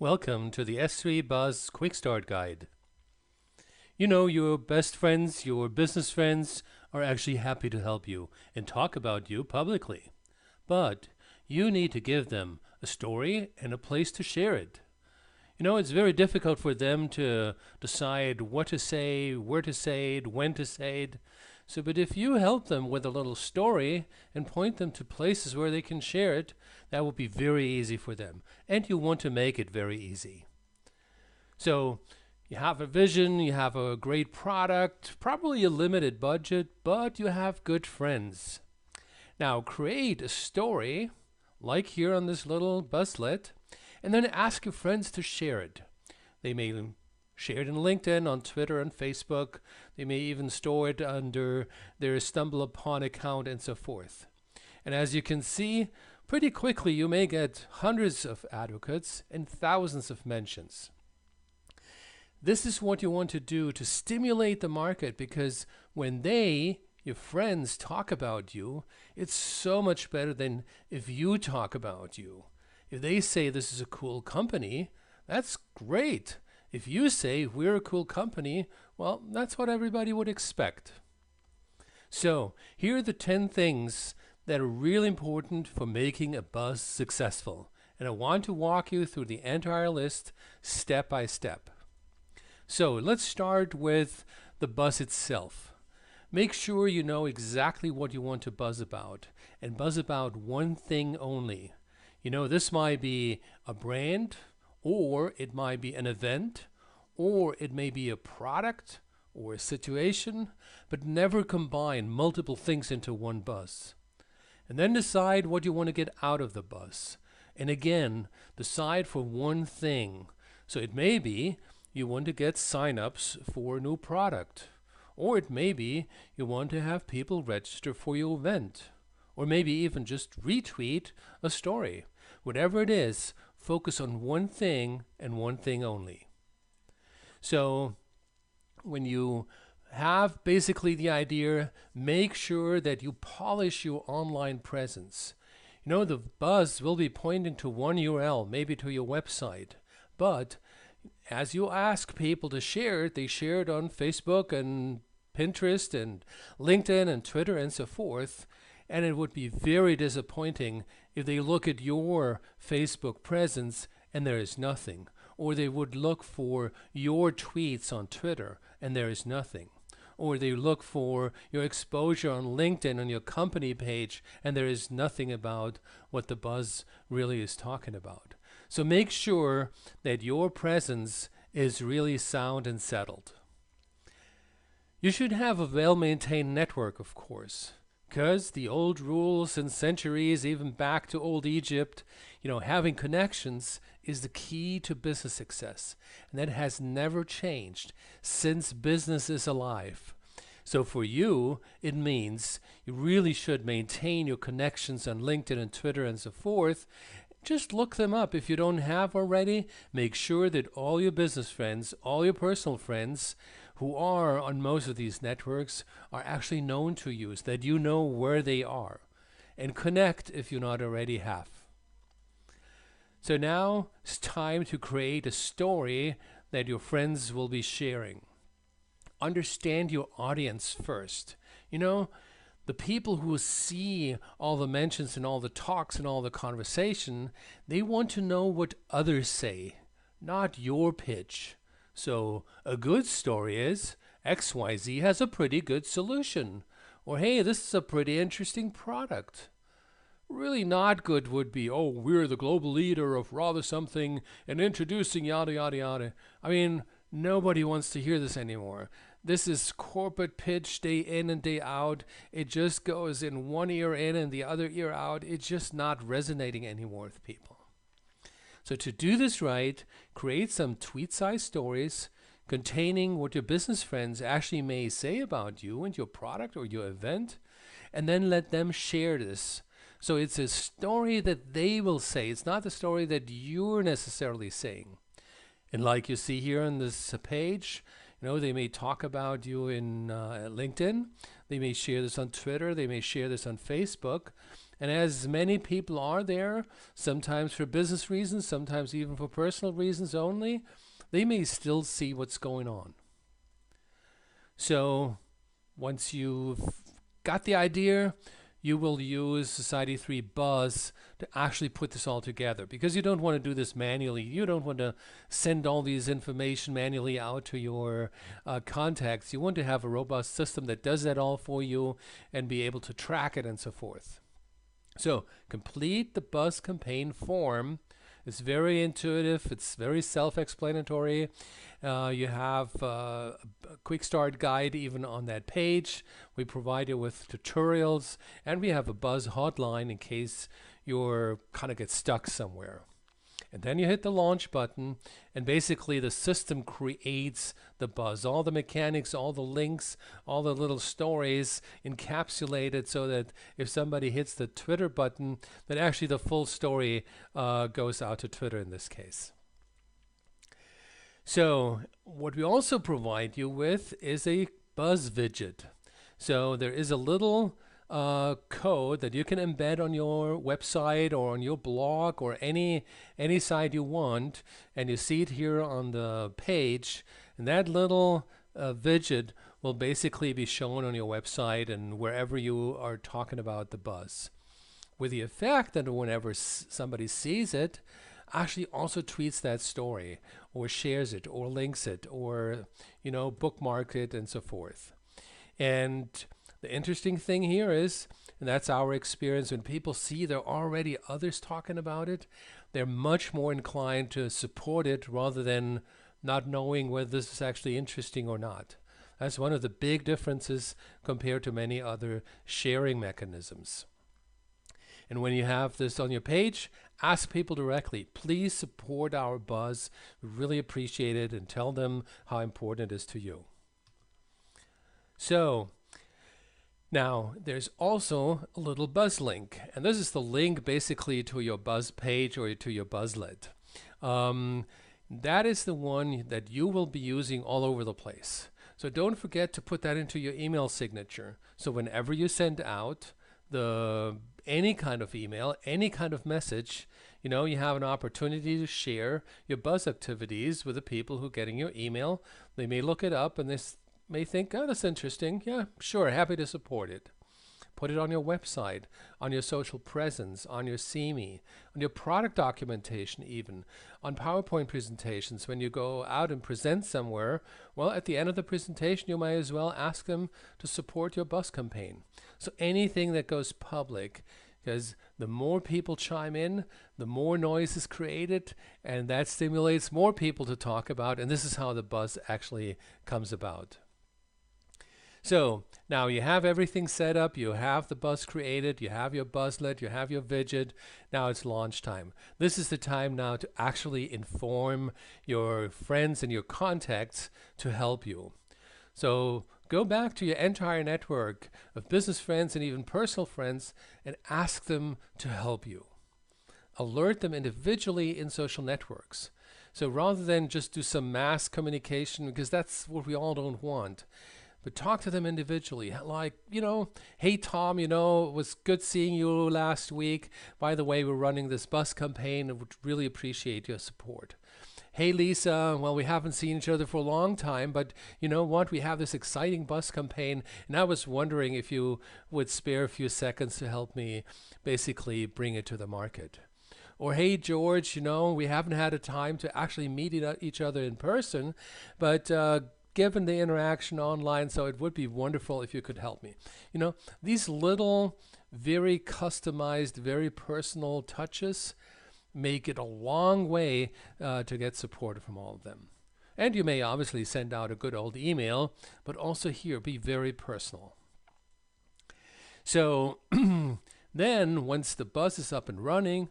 Welcome to the S3 Buzz Quick Start Guide. You know, your best friends, your business friends, are actually happy to help you and talk about you publicly. But you need to give them a story and a place to share it. You know, it's very difficult for them to decide what to say, where to say it, when to say it. But if you help them with a little story and point them to places where they can share it, that will be very easy for them. And you want to make it very easy. So you have a vision, you have a great product, probably a limited budget, but you have good friends. Now create a story, like here on this little Buzzlet, and then ask your friends to share it. They may share it in LinkedIn, on Twitter, and Facebook. They may even store it under their StumbleUpon account and so forth. And as you can see, pretty quickly you may get hundreds of advocates and thousands of mentions. This is what you want to do to stimulate the market, because when your friends, talk about you, it's so much better than if you talk about you. If they say this is a cool company, that's great. If you say we're a cool company, well, that's what everybody would expect. So here are the 10 things that are really important for making a buzz successful. And I want to walk you through the entire list step by step. So let's start with the buzz itself. Make sure you know exactly what you want to buzz about, and buzz about one thing only. You know, this might be a brand, or it might be an event, or it may be a product or a situation, but never combine multiple things into one buzz. And then decide what you want to get out of the buzz. And again, decide for one thing. So it may be you want to get signups for a new product, or it may be you want to have people register for your event, or maybe even just retweet a story. Whatever it is, focus on one thing and one thing only. So when you have basically the idea, make sure that you polish your online presence. You know, the buzz will be pointing to one URL, maybe to your website, but as you ask people to share it, they share it on Facebook and Pinterest and LinkedIn and Twitter and so forth. And it would be very disappointing if they look at your Facebook presence and there is nothing. Or they would look for your tweets on Twitter and there is nothing. Or they look for your exposure on LinkedIn on your company page and there is nothing about what the buzz really is talking about. So make sure that your presence is really sound and settled. You should have a well-maintained network, of course, because the old rules and centuries, even back to old Egypt, having connections is the key to business success. And that has never changed since business is alive. So for you, it means you really should maintain your connections on LinkedIn and Twitter and so forth. Just look them up if you don't have already. Make sure that all your business friends, all your personal friends who are on most of these networks are actually known to you, so that you know where they are. And connect if you not already have. So now it's time to create a story that your friends will be sharing. Understand your audience first. The people who see all the mentions and all the talks and all the conversation, they want to know what others say, not your pitch. So a good story is XYZ has a pretty good solution. Or hey, this is a pretty interesting product. Really not good would be, oh, we're the global leader of rather something and introducing yada yada yada. I mean, nobody wants to hear this anymore. This is corporate pitch day in and day out. It just goes in one ear in and the other ear out. It's just not resonating anymore with people. So to do this right, create some tweet-sized stories containing what your business friends actually may say about you and your product or your event, and then let them share this. So it's a story that they will say. It's not the story that you're necessarily saying. And like you see here on this page, they may talk about you in LinkedIn. They may share this on Twitter. They may share this on Facebook. And as many people are there, sometimes for business reasons, sometimes even for personal reasons only, they may still see what's going on. So once you've got the idea, you will use Society 3 Buzz to actually put this all together, because you don't want to do this manually. You don't want to send all these information manually out to your contacts. You want to have a robust system that does that all for you and be able to track it and so forth. So complete the Buzz campaign form. It's very intuitive. It's very self-explanatory. You have a quick start guide even on that page. We provide you with tutorials, and we have a Buzz hotline in case you're kind of get stuck somewhere. And then you hit the launch button, and basically the system creates the Buzz. All the mechanics, all the links, all the little stories encapsulated so that if somebody hits the Twitter button, then actually the full story goes out to Twitter in this case. So what we also provide you with is a Buzz widget. So there is a little code that you can embed on your website or on your blog or any site you want, and you see it here on the page, and that little widget will basically be shown on your website and wherever you are talking about the Buzz, with the effect that whenever somebody sees it, actually also tweets that story or shares it or links it or bookmark it and so forth. And the interesting thing here is, and that's our experience, when people see there are already others talking about it, they're much more inclined to support it rather than not knowing whether this is actually interesting or not. That's one of the big differences compared to many other sharing mechanisms. And when you have this on your page, ask people directly, please support our Buzz. We really appreciate it, and tell them how important it is to you. So now there's also a little Buzz link, and this is the link basically to your Buzz page or to your Buzzlet. That is the one that you will be using all over the place. So don't forget to put that into your email signature. So whenever you send out any kind of email, any kind of message, you have an opportunity to share your Buzz activities with the people who are getting your email. They may look it up and they may think, oh, that's interesting. Yeah, sure, happy to support it. Put it on your website, on your social presence, on your CME, on your product documentation even, on PowerPoint presentations. When you go out and present somewhere, well, at the end of the presentation, you might as well ask them to support your Buzz campaign. So anything that goes public, because the more people chime in, the more noise is created, and that stimulates more people to talk about, and this is how the Buzz actually comes about. So now you have everything set up, you have the Buzz created, you have your Buzzlet, you have your widget. Now it's launch time. This is the time now to actually inform your friends and your contacts to help you. So go back to your entire network of business friends and even personal friends and ask them to help you. Alert them individually in social networks. So rather than just do some mass communication, because that's what we all don't want, but talk to them individually, like, hey, Tom, it was good seeing you last week. By the way, we're running this Buzz campaign and would really appreciate your support. Hey, Lisa, well, we haven't seen each other for a long time, but you know what? We have this exciting Buzz campaign, and I was wondering if you would spare a few seconds to help me basically bring it to the market. Or, hey, George, we haven't had a time to actually meet each other in person, but given the interaction online, so it would be wonderful if you could help me. These little, very customized, very personal touches make it a long way to get support from all of them. And you may obviously send out a good old email, but also here, be very personal. So then once the Buzz is up and running,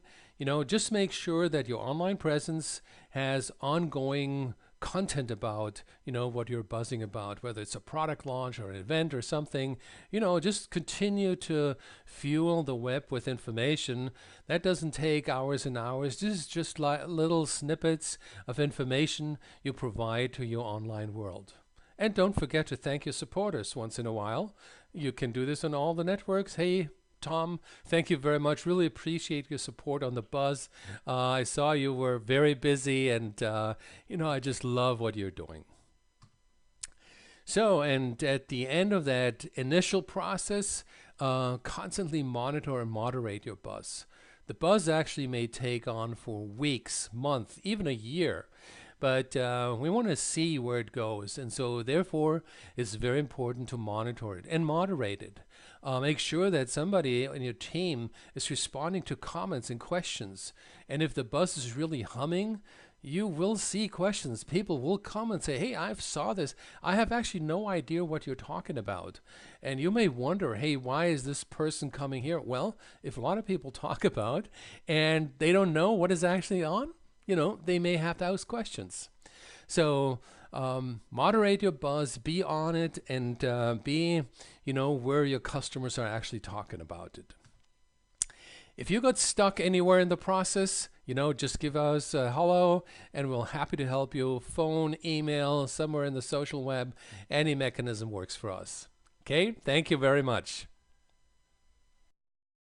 just make sure that your online presence has ongoing content about, what you're buzzing about, whether it's a product launch or an event or something. Just continue to fuel the web with information. That doesn't take hours and hours. This is just little snippets of information you provide to your online world. And don't forget to thank your supporters once in a while. You can do this on all the networks. Hey, Tom, thank you very much. Really appreciate your support on the buzz. I saw you were very busy, and I just love what you're doing. So, and at the end of that initial process, constantly monitor and moderate your buzz. The buzz actually may take on for weeks, months, even a year, but we want to see where it goes. And so, therefore, it's very important to monitor it and moderate it. Make sure that somebody in your team is responding to comments and questions. And if the buzz is really humming, you will see questions. People will come and say, hey, I saw this. I have actually no idea what you're talking about. And you may wonder, hey, why is this person coming here? Well, if a lot of people talk about and they don't know what is actually on, they may have to ask questions. So moderate your buzz, be on it, and be, where your customers are actually talking about it. If you got stuck anywhere in the process, just give us a hello and we're happy to help you. Phone, email, somewhere in the social web, any mechanism works for us. Okay, thank you very much.